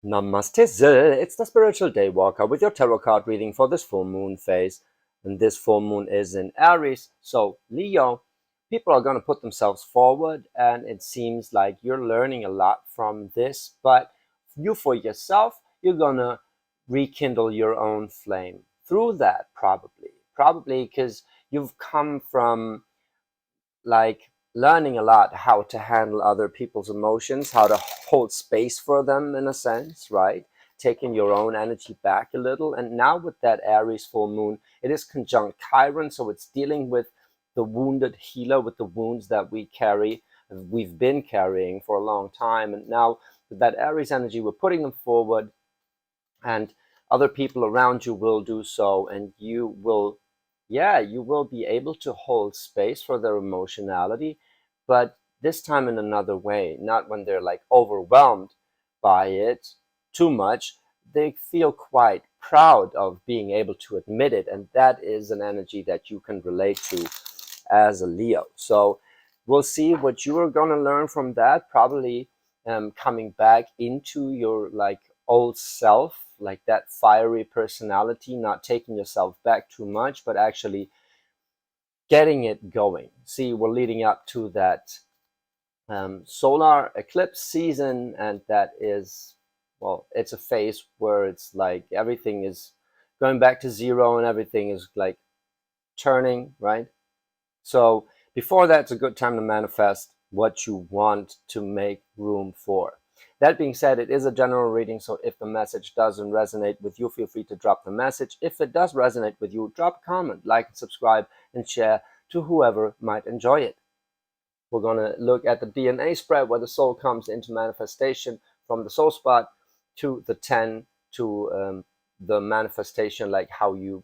Namaste, Zil. It's the Spiritual Daywalker with your tarot card reading for this full moon phase. And this full moon is in Aries. So, Leo, people are going to put themselves forward, and it seems like you're learning a lot from this. But you, for yourself, you're going to rekindle your own flame through that, probably. Probably because you've come from like learning a lot how to handle other people's emotions, how to hold space for them in a sense, right? Taking your own energy back a little. And now with that Aries full moon, it is conjunct Chiron, so it's dealing with the wounded healer, with the wounds that we've been carrying for a long time. And now with that Aries energy, we're putting them forward, and other people around you will do so, and you will, yeah, you will be able to hold space for their emotionality, but this time in another way, not when they're like overwhelmed by it too much. They feel quite proud of being able to admit it, and that is an energy that you can relate to as a Leo. So we'll see what you are going to learn from that, probably coming back into your like old self, like that fiery personality, not taking yourself back too much, but actually getting it going. See, we're leading up to that solar eclipse season, and that is, well, it's a phase where it's like everything is going back to zero and everything is like turning, right? So before that, it's a good time to manifest what you want to make room for. That being said, it is a general reading, so if the message doesn't resonate with you, feel free to drop the message. If it does resonate with you, drop a comment, like and subscribe, and share to whoever might enjoy it. We're going to look at the DNA spread, where the soul comes into manifestation from the soul spot to the 10, to the manifestation, like how you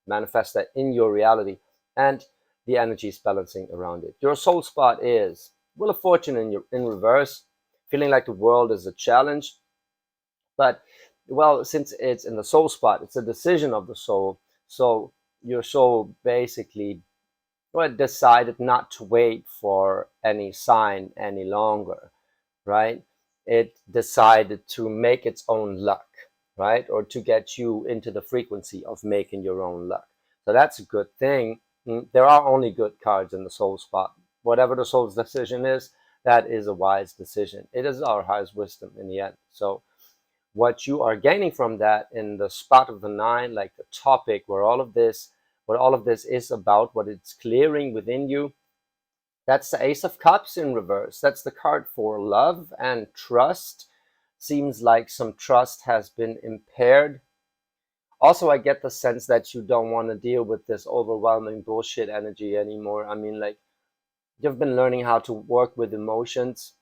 manifest that in your reality, and the energies balancing around it. Your soul spot is Wheel of Fortune in reverse, feeling like the world is a challenge. But, well, since it's in the soul spot, it's a decision of the soul. So your soul basically, well, it decided not to wait for any sign any longer, right? It decided to make its own luck, right? Or to get you into the frequency of making your own luck. So that's a good thing. There are only good cards in the soul spot. Whatever the soul's decision is, that is a wise decision. It is our highest wisdom in the end. So what you are gaining from that in the spot of the 9, like the topic where all of this, what all of this is about, what it's clearing within you, that's the Ace of Cups in reverse. That's the card for love and trust. Seems like some trust has been impaired. Also, I get the sense that you don't want to deal with this overwhelming bullshit energy anymore. I mean, like, you've been learning how to work with emotions.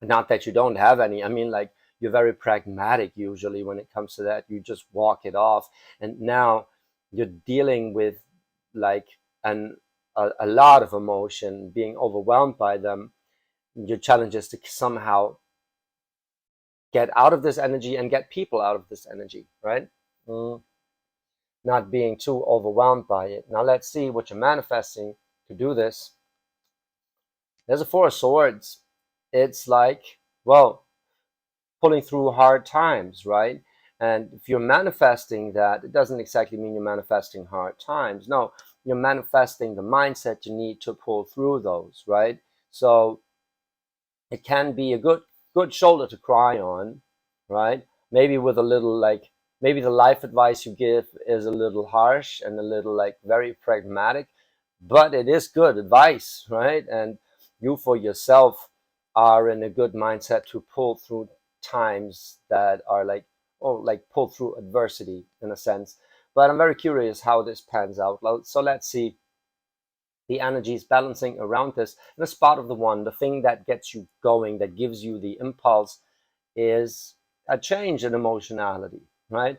Not that you don't have any. I mean, like, you're very pragmatic usually when it comes to that. You just walk it off. And now you're dealing with like a lot of emotion, being overwhelmed by them. Your challenge is to somehow get out of this energy and get people out of this energy, right? Not being too overwhelmed by it. Now let's see what you're manifesting to do this. There's a 4 of Swords. It's like, well, pulling through hard times, right? And if you're manifesting that, it doesn't exactly mean you're manifesting hard times. No, you're manifesting the mindset you need to pull through those, right? So it can be a good shoulder to cry on, right? Maybe with a little like, maybe the life advice you give is a little harsh and a little like very pragmatic, but it is good advice, right? And you for yourself are in a good mindset to pull through times that are like, or like pull through adversity in a sense. But I'm very curious how this pans out. So let's see the energies balancing around this. And the spot of the 1, the thing that gets you going, that gives you the impulse, is a change in emotionality, right?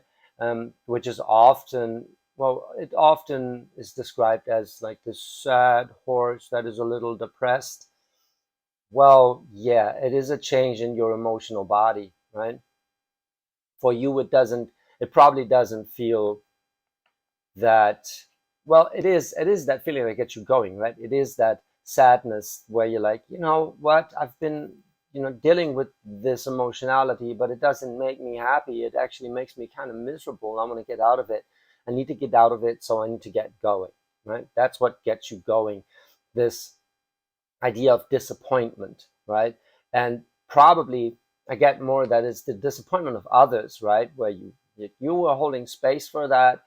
Which is often, well, it often is described as like this sad horse that is a little depressed. Well, yeah, it is a change in your emotional body, right? For you, it probably doesn't feel that, well, it is that feeling that gets you going, right? It is that sadness where you're like, you know what, I've been, dealing with this emotionality, but it doesn't make me happy. It actually makes me kind of miserable. I want to get out of it. I need to get out of it, so I need to get going, right? That's what gets you going. This idea of disappointment, right? And probably I get more that it's the disappointment of others, right? Where you are holding space for that,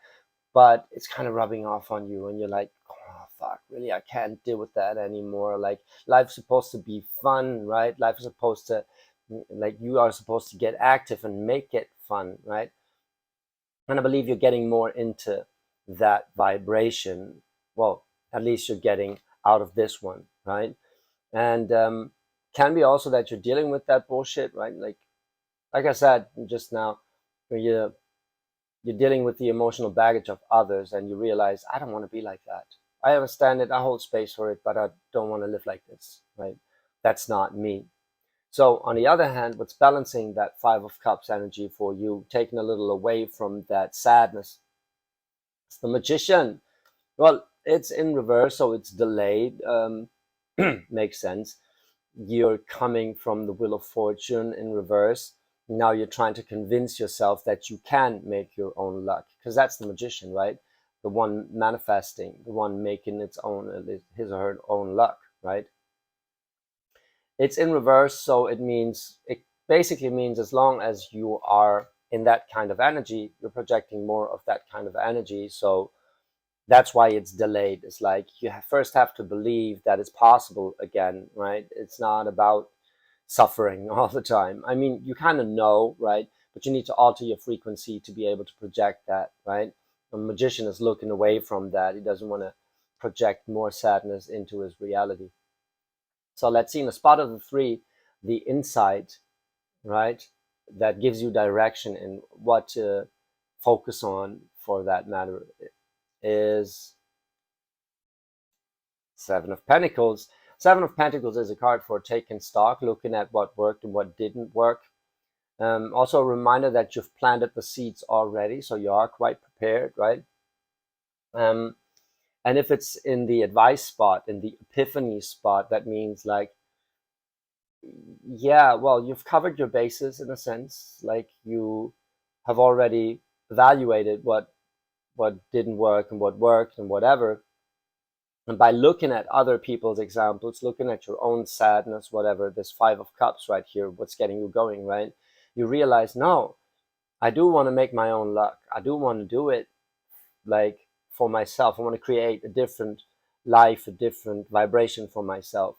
but it's kind of rubbing off on you, and you're like, oh fuck, really, I can't deal with that anymore. Like, life's supposed to be fun, right? Life is supposed to, like, you are supposed to get active and make it fun, right? And I believe you're getting more into that vibration. Well, at least you're getting out of this one, right? And can be also that you're dealing with that bullshit, right? Like I said just now, where you're dealing with the emotional baggage of others, and you realize, I don't want to be like that. I understand it, I hold space for it, but I don't want to live like this, right? That's not me. So on the other hand, what's balancing that Five of Cups energy for you, taking a little away from that sadness, it's the Magician. Well, it's in reverse, so it's delayed. Makes sense. You're coming from the Wheel of Fortune in reverse. Now you're trying to convince yourself that you can make your own luck, because that's the Magician, right? The one manifesting, the one making its own, his or her own luck, right? It's in reverse, so it basically means as long as you are in that kind of energy, you're projecting more of that kind of energy. So that's why it's delayed. It's like you first have to believe that it's possible again, right? It's not about suffering all the time. I mean, you kind of know, right? But you need to alter your frequency to be able to project that, right? A magician is looking away from that. He doesn't want to project more sadness into his reality. So let's see, in the spot of the three, the insight, right? That gives you direction in what to focus on, for that matter, is Seven of Pentacles. Seven of Pentacles is a card for taking stock, looking at what worked and what didn't work. Also a reminder that you've planted the seeds already, so you are quite prepared, right? And if it's in the advice spot, in the epiphany spot, that means like, yeah, well, you've covered your bases in a sense. Like, you have already evaluated what didn't work and what worked and whatever. And by looking at other people's examples, looking at your own sadness, whatever, this Five of Cups right here, what's getting you going, right? You realize, no, I do want to make my own luck. I do want to do it, like, for myself. I want to create a different life, a different vibration for myself,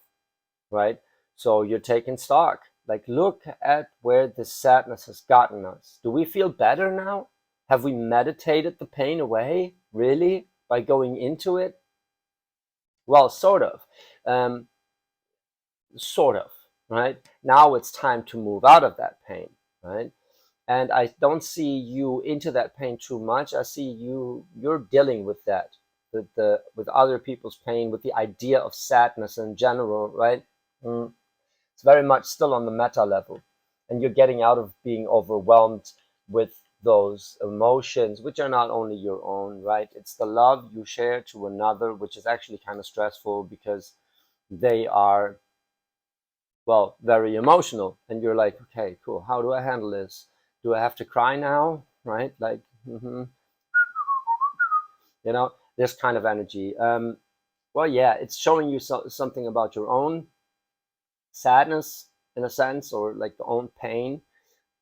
right? So you're taking stock. Like, look at where this sadness has gotten us. Do we feel better now? Have we meditated the pain away, really, by going into it? Well, sort of. Um, sort of, right? Now it's time to move out of that pain, right? And I don't see you into that pain too much. I see you're dealing with that, with other people's pain, with the idea of sadness in general, right? It's very much still on the meta level, and you're getting out of being overwhelmed with those emotions, which are not only your own, right? It's the love you share to another, which is actually kind of stressful, because they are, well, very emotional, and you're like, okay, cool, how do I handle this? Do I have to cry now, right? Like, this kind of energy. Well, yeah, it's showing you something about your own sadness, in a sense, or like the own pain.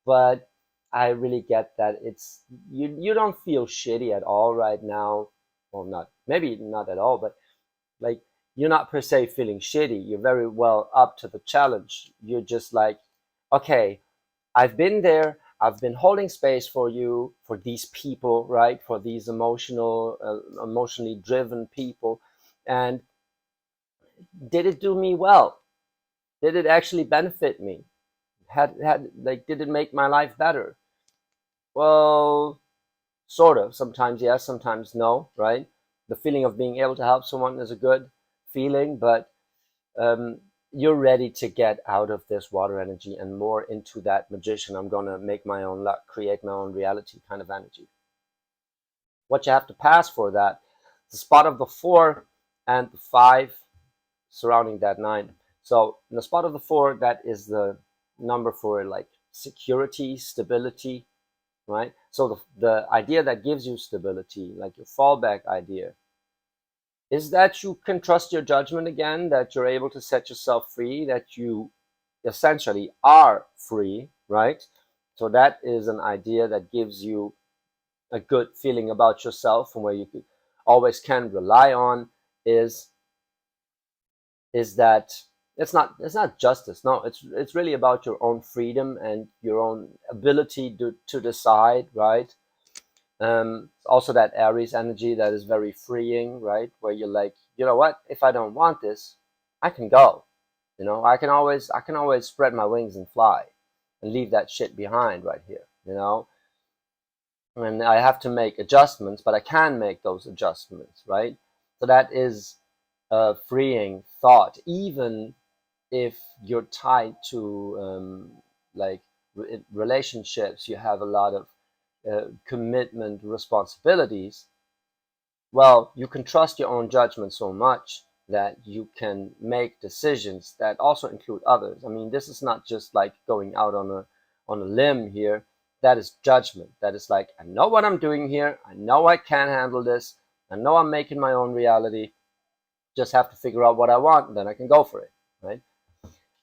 But I really get that it's you don't feel shitty at all right now. Well, not maybe not at all, but like, you're not per se feeling shitty. You're very well up to the challenge. You're just like, okay, I've been there. I've been holding space for you, for these people, right? For these emotionally driven people. And did it do me well? Did it actually benefit me? Did it make my life better? Well, sort of. Sometimes yes, sometimes no, right? The feeling of being able to help someone is a good feeling, but um, you're ready to get out of this water energy and more into that magician. I'm going to make my own luck, create my own reality kind of energy. What you have to pass for that, the spot of the 4 and the 5 surrounding that 9. So in the spot of the 4, that is the number for like security, stability, right? So the idea that gives you stability, like your fallback idea, is that you can trust your judgment again, that you're able to set yourself free, that you essentially are free, right? So that is an idea that gives you a good feeling about yourself, and where you always can rely on is that it's not justice. No, it's really about your own freedom and your own ability to decide, right? Also that Aries energy that is very freeing, right? Where you're like, you know what? If I don't want this, I can go. I can always spread my wings and fly, and leave that shit behind right here. And I have to make adjustments, but I can make those adjustments, right? So that is a freeing thought, even if you're tied to like relationships, you have a lot of commitment, responsibilities. Well, you can trust your own judgment so much that you can make decisions that also include others. I mean, this is not just like going out on a limb here. That is judgment. That is like, I know what I'm doing here. I know I can handle this. I know I'm making my own reality. Just have to figure out what I want, and then I can go for it, right?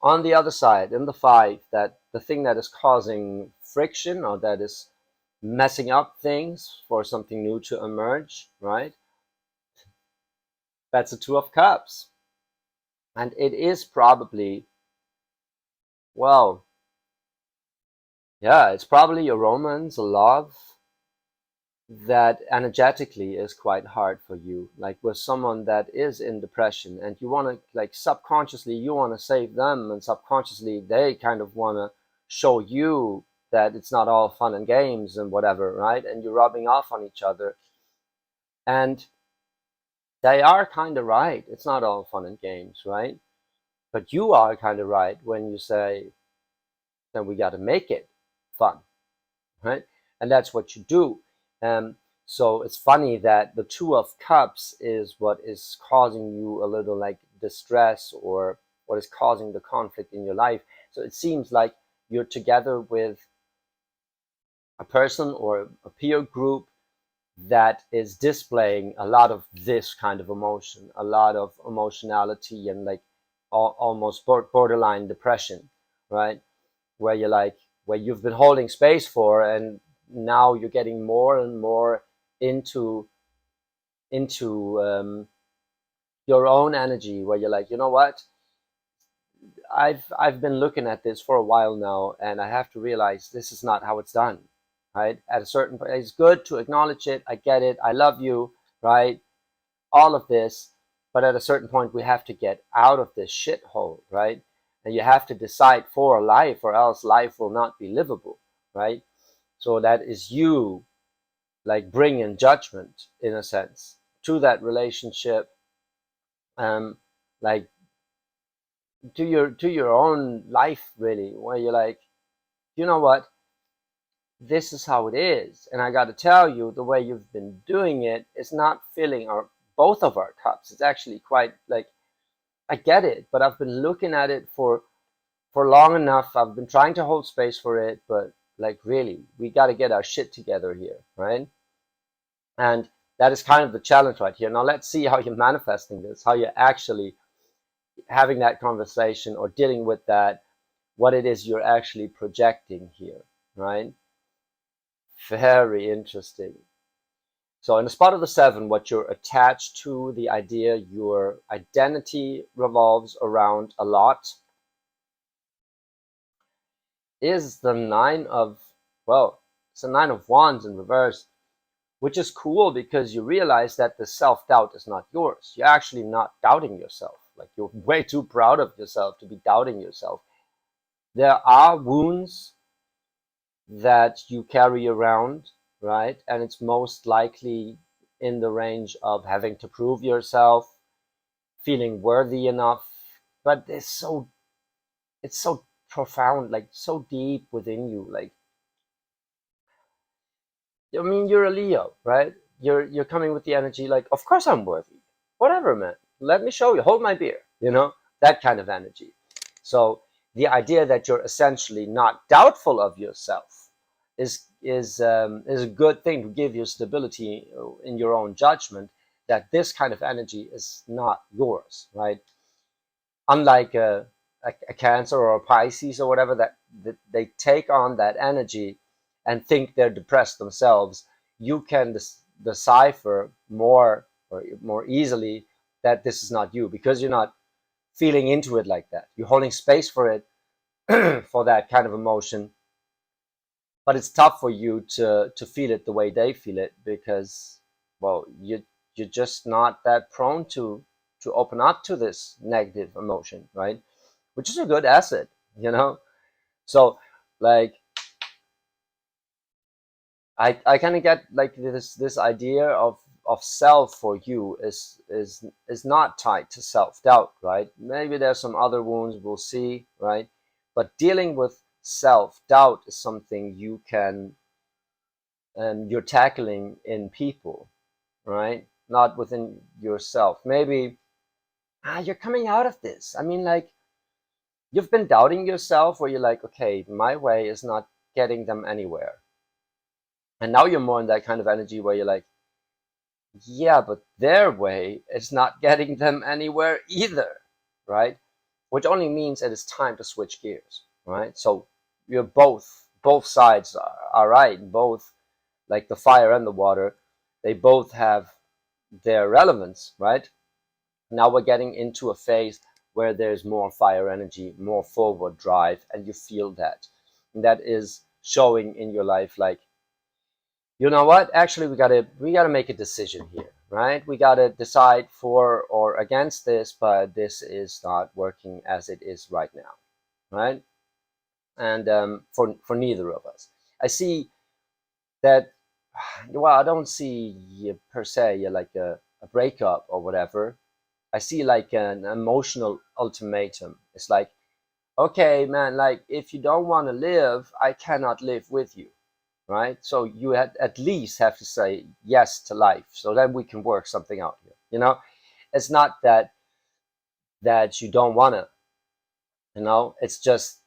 On the other side, in the 5, that the thing that is causing friction, or that is messing up things for something new to emerge, right? That's a 2 of Cups. And it is probably, well, yeah, it's probably a romance, a love that energetically is quite hard for you, like with someone that is in depression, and you want to, like, subconsciously you want to save them, and subconsciously they kind of want to show you that it's not all fun and games and whatever, right? And you're rubbing off on each other, and they are kind of right, it's not all fun and games, right? But you are kind of right when you say, then we got to make it fun, right? And that's what you do. Um, so it's funny that the 2 of Cups is what is causing you a little like distress, or what is causing the conflict in your life. So it seems like you're together with a person or a peer group that is displaying a lot of this kind of emotion, a lot of emotionality, and like almost borderline depression, right? Where you're like, where you've been holding space for, and now you're getting more and more into your own energy, where you're like, you know what, I've been looking at this for a while now, and I have to realize this is not how it's done, right? At a certain point, it's good to acknowledge it. I get it. I love you, right? All of this, but at a certain point, we have to get out of this shithole, right? And you have to decide for life, or else life will not be livable, right? So that is you, like, bringing judgment in a sense to that relationship, um, like to your own life, really, where you're like, you know what, this is how it is, and I got to tell you, the way you've been doing it is not filling our both of our cups. It's actually quite like, I get it, but I've been looking at it for long enough. I've been trying to hold space for it, but like, really, we got to get our shit together here, right? And that is kind of the challenge right here. Now let's see how you're manifesting this, how you're actually having that conversation or dealing with that, what it is you're actually projecting here, right? Very interesting. So in the spot of the 7, what you're attached to, the idea your identity revolves around a lot, is the 9 of, well, it's the 9 of Wands in reverse, which is cool because you realize that the self-doubt is not yours. You're actually not doubting yourself. Like, you're way too proud of yourself to be doubting yourself. There are wounds that you carry around, right? And it's most likely in the range of having to prove yourself, feeling worthy enough. But it's so profound, like so deep within you. Like, I mean, you're a Leo, right? You're coming with the energy like, of course I'm worthy. Whatever, man. Let me show you. Hold my beer. That kind of energy. So the idea that you're essentially not doubtful of yourself is a good thing to give you stability in your own judgment, that this kind of energy is not yours, right? Unlike a Cancer or a Pisces or whatever, that they take on that energy and think they're depressed themselves, you can decipher more or more easily that this is not you, because you're not feeling into it like that. You're holding space for it, for that kind of emotion, but it's tough for you to feel it the way they feel it, because, well, you're just not that prone to open up to this negative emotion, right? Which is a good asset, you know. So, like, I kind of get like this idea of self for you is not tied to self-doubt, right? Maybe there's some other wounds, we'll see, right? But dealing with self-doubt is something you can, you're tackling in people, right? Not within yourself. Maybe, you're coming out of this. I mean, like, you've been doubting yourself, where you're like, okay, my way is not getting them anywhere. And now you're more in that kind of energy where you're like, yeah, but their way is not getting them anywhere either, right? Which only means that it's time to switch gears, right? So you're both sides are right. Both, like the fire and the water, they both have their relevance, right? Now we're getting into a phase where there's more fire energy, more forward drive, and you feel that. And that is showing in your life, like, you know what? Actually, we gotta make a decision here, right? We gotta decide for or against this, but this is not working as it is right now, right? And for neither of us, I see that. Well, I don't see per se like a breakup or whatever. I see like an emotional ultimatum. It's like, okay, man, like, if you don't want to live, I cannot live with you, right? So you at least have to say yes to life, so then we can work something out here. It's not that you don't want to. It's just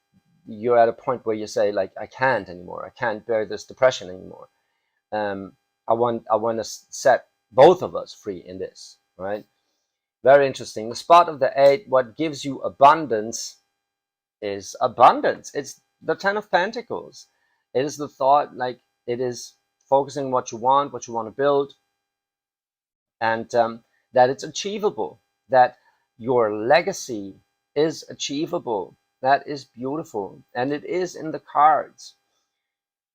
you're at a point where you say, like, I can't anymore. I can't bear this depression anymore. Um, I want to set both of us free in this, right? Very interesting. The spot of the eight, what gives you abundance is abundance. It's the Ten of Pentacles. It is the thought, like, it is focusing what you want to build, and that it's achievable, that your legacy is achievable. That is beautiful, and it is in the cards.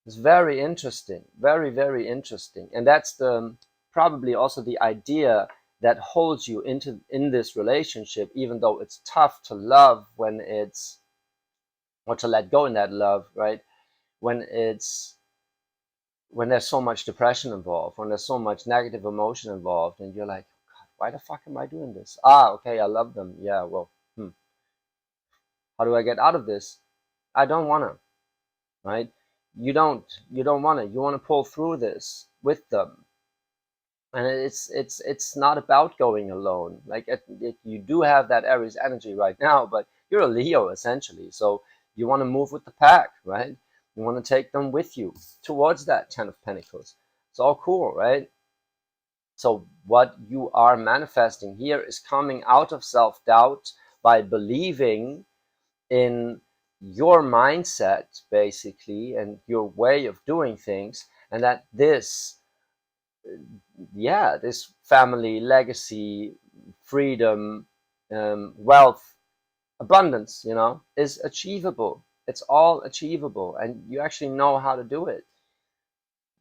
It's very interesting, very, very interesting, and that's the probably also the idea that holds you in this relationship, even though it's tough to love when it's or to let go in that love, right? When it's when there's so much depression involved, when there's so much negative emotion involved, and you're like, God, why the fuck am I doing this? Okay, I love them. Yeah, well, how do I get out of this? I don't wanna, right? You don't wanna. You wanna pull through this with them, and it's not about going alone. Like, you do have that Aries energy right now, but you're a Leo essentially, so you want to move with the pack, right? You want to take them with you towards that Ten of Pentacles. It's all cool, right? So what you are manifesting here is coming out of self-doubt by believing in your mindset, basically, and your way of doing things, and that this family, legacy, freedom, wealth, abundance, is achievable. It's all achievable, and you actually know how to do it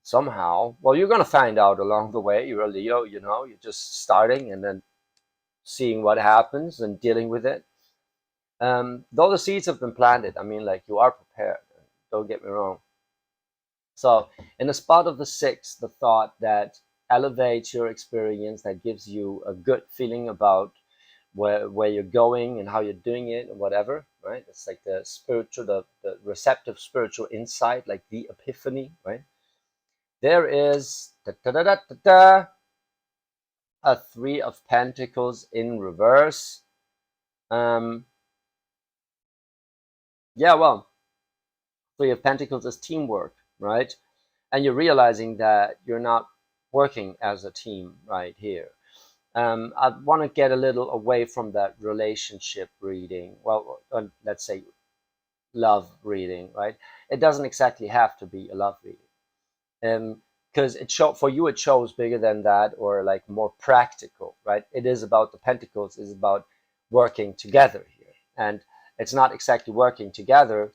somehow. Well, you're gonna find out along the way. You're a Leo, you're just starting and then seeing what happens and dealing with it. Though the seeds have been planted, I mean, like, you are prepared. Don't get me wrong. So, in the spot of the six, the thought that elevates your experience, that gives you a good feeling about where you're going and how you're doing it and whatever, right? It's like the spiritual, the receptive spiritual insight, like the epiphany, right? There is a Three of Pentacles in reverse. Um, Yeah, well, Three of Pentacles is teamwork, right? And you're realizing that you're not working as a team right here. I want to get a little away from that relationship reading. Well, let's say love reading, right? It doesn't exactly have to be a love reading. Because for you it shows bigger than that, or like more practical, right? It is about the pentacles, is about working together here, and it's not exactly working together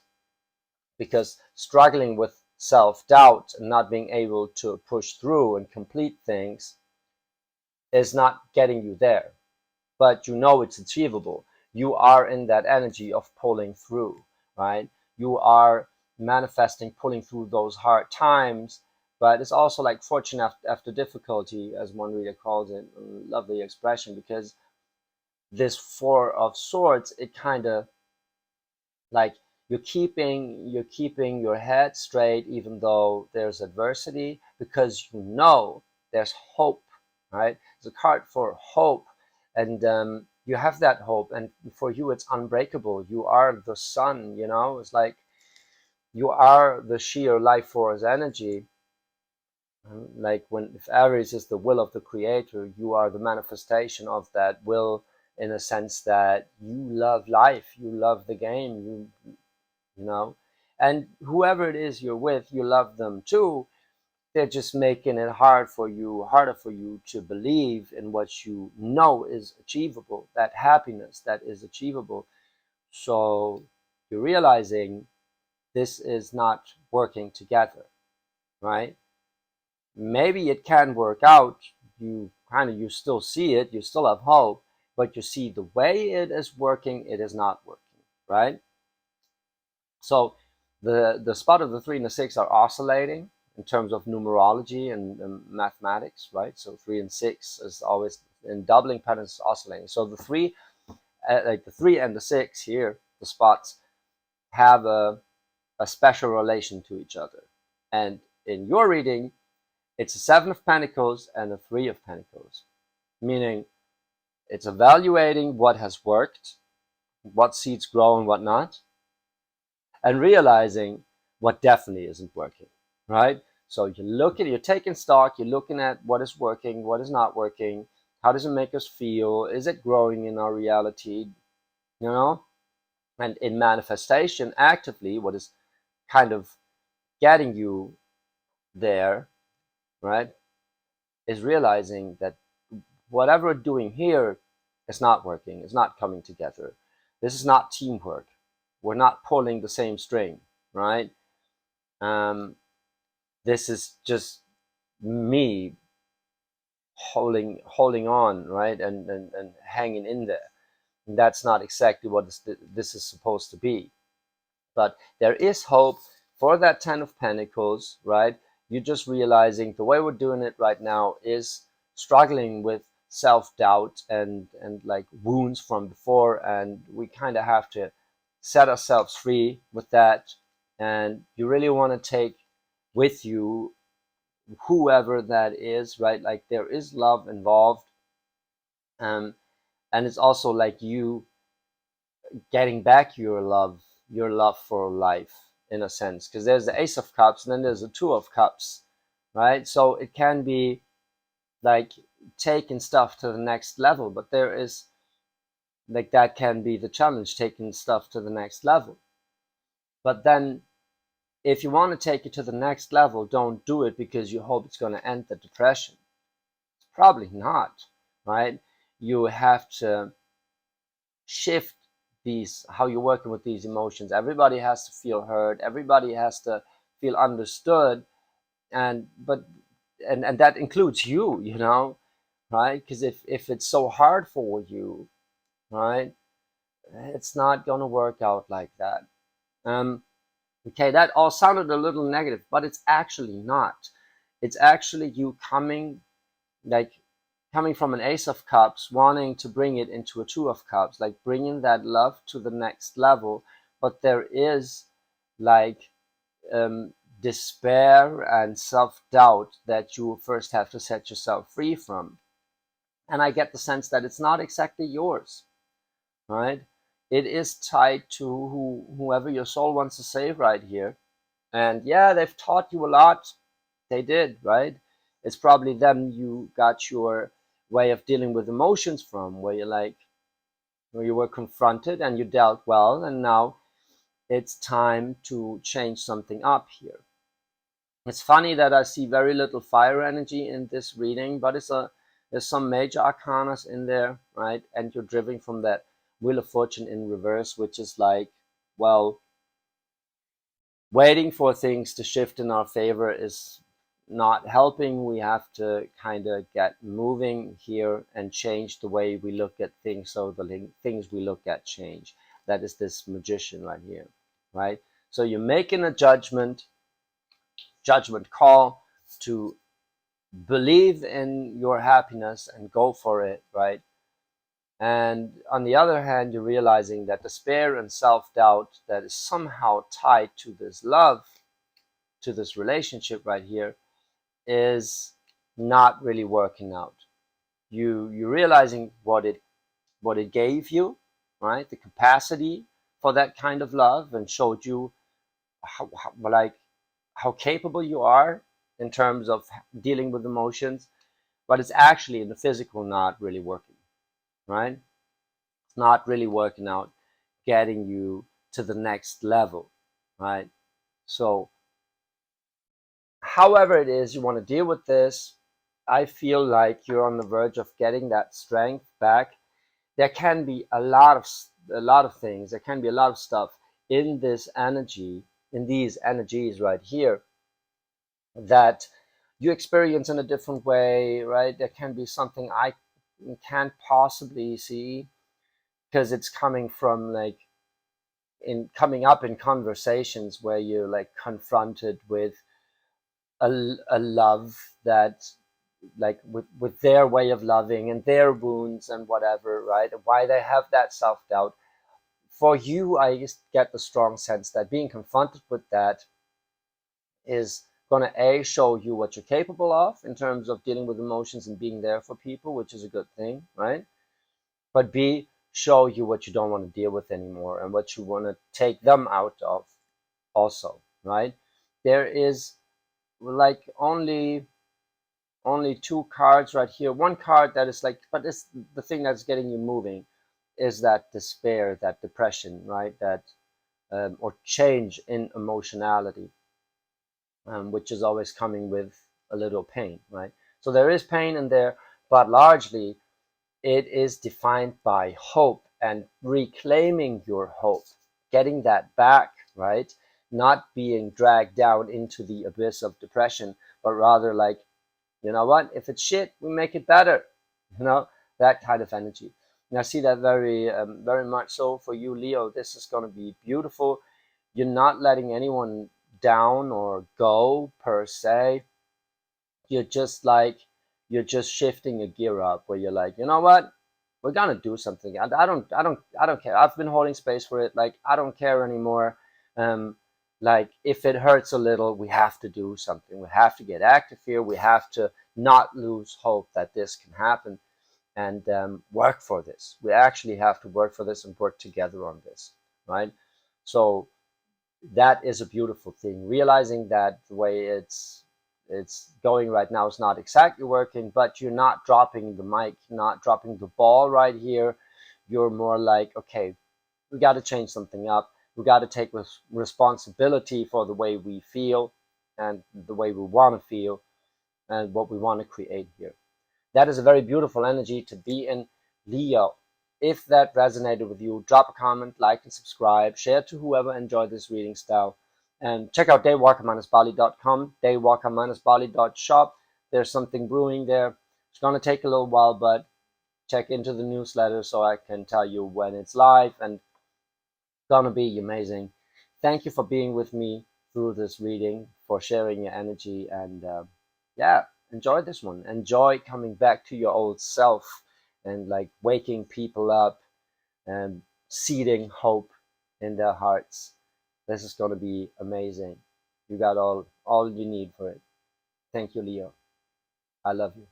because struggling with self-doubt and not being able to push through and complete things is not getting you there, but you know it's achievable. You are in that energy of pulling through, right? You are manifesting, pulling through those hard times, but it's also like fortune after difficulty, as one reader calls it. Lovely expression, because this Four of Swords, it kind of like you're keeping your head straight even though there's adversity, because you know there's hope, right? It's a card for hope, and you have that hope, and for you it's unbreakable. You are the sun, it's like you are the sheer life force energy. Like when if Aries is the will of the creator, you are the manifestation of that will, in a sense that you love life, you love the game, you know and whoever it is you're with, you love them too. They're just making it harder for you to believe in what you know is achievable, that happiness that is achievable. So you're realizing this is not working together, right? Maybe it can work out. You still see it, you still have hope, but you see the way it is working, it is not working, right? So the spot of the 3 and the 6 are oscillating in terms of numerology and mathematics, right? So 3 and 6 is always in doubling patterns oscillating. So the 3 and the 6 here, the spots, have a special relation to each other. And in your reading, it's a 7 of Pentacles and a 3 of Pentacles, meaning it's evaluating what has worked, what seeds grow and what not, and realizing what definitely isn't working, right? So you're taking stock, you're looking at what is working, what is not working, how does it make us feel, is it growing in our reality, you know? And in manifestation, actively, what is kind of getting you there, right, is realizing that whatever we're doing here is not working, it's not coming together. This is not teamwork. We're not pulling the same string, right? Um, this is just me holding on, right, and hanging in there. And that's not exactly what this is supposed to be. But there is hope for that 10 of Pentacles, right? You're just realizing the way we're doing it right now is struggling with self-doubt and like wounds from before, and we kind of have to set ourselves free with that. And you really want to take with you whoever that is, right? Like there is love involved, um, and it's also like you getting back your love for life, in a sense, because there's the Ace of Cups and then there's the Two of Cups, right? So it can be like taking stuff to the next level, but there is like that can be the challenge, taking stuff to the next level. But then if you want to take it to the next level, don't do it because you hope it's going to end the depression. It's probably not, right? You have to shift these, how you're working with these emotions. Everybody has to feel heard, everybody has to feel understood, and that includes you, right? Because if it's so hard for you, right, it's not going to work out like that. Okay, that all sounded a little negative, but it's actually not. It's actually you like coming from an Ace of Cups, wanting to bring it into a Two of Cups, like bringing that love to the next level. But there is like um, despair and self-doubt that you first have to set yourself free from. And I get the sense that it's not exactly yours, right? it is tied to whoever your soul wants to save right here. And yeah, they've taught you a lot. They did, right? It's probably them you got your way of dealing with emotions from, where you're like, where you were confronted and you dealt well, and now it's time to change something up here. It's funny that I see very little fire energy in this reading, but there's some major arcanas in there, right? And you're driven from that Wheel of Fortune in reverse, which is like, well, waiting for things to shift in our favor is not helping. We have to kind of get moving here and change the way we look at things, so the things we look at change. That is this magician right here, right? So you're making a judgment call to believe in your happiness and go for it, right? And on the other hand, you're realizing that despair and self-doubt that is somehow tied to this love, to this relationship right here, is not really working out. You're realizing what it gave you, right? The capacity for that kind of love, and showed you like how capable you are in terms of dealing with emotions, but it's actually in the physical not really working, right? It's not really working out, getting you to the next level, right? So however it is you want to deal with this, I feel like you're on the verge of getting that strength back. There can be a lot of things. There can be a lot of stuff in this energy, in these energies right here, that you experience in a different way, right? There can be something I can't possibly see because it's coming from like in coming up in conversations where you're like confronted with a love that like with their way of loving and their wounds and whatever, right? Why they have that self-doubt. For you, I just get the strong sense that being confronted with that is going to a show you what you're capable of in terms of dealing with emotions and being there for people, which is a good thing, right? But b show you what you don't want to deal with anymore and what you want to take them out of also, right? There is like only two cards right here. One card that is like, but it's the thing that's getting you moving is that despair, that depression, right? That or change in emotionality, which is always coming with a little pain, right? So there is pain in there, but largely it is defined by hope and reclaiming your hope, getting that back, right? Not being dragged down into the abyss of depression, but rather like, you know what? If it's shit, we make it better. You know, that kind of energy. And I see that very much so for you, Leo. This is going to be beautiful. You're not letting anyone down or go per se. You're just like, you're just shifting a gear up where you're like, you know what? We're gonna do something. I don't care. I've been holding space for it. Like, I don't care anymore. Um, like, if it hurts a little, we have to do something. We have to get active here. We have to not lose hope that this can happen, and work for this. We actually have to work for this and work together on this, right? So that is a beautiful thing. Realizing that the way it's going right now is not exactly working, but you're not dropping the mic, not dropping the ball right here. You're more like, okay, we got to change something up. We got to take responsibility for the way we feel and the way we want to feel and what we want to create here. That is a very beautiful energy to be in, Leo. If that resonated with you, drop a comment, like and subscribe, share to whoever enjoyed this reading style. And check out daywalker-bali.com, daywalker-bali.shop. There's something brewing there. It's going to take a little while, but check into the newsletter so I can tell you when it's live, and it's going to be amazing. Thank you for being with me through this reading, for sharing your energy, and yeah, enjoy this one. Enjoy coming back to your old self and like waking people up and seeding hope in their hearts. This is going to be amazing. You got all you need for it. Thank you, Leo. I love you.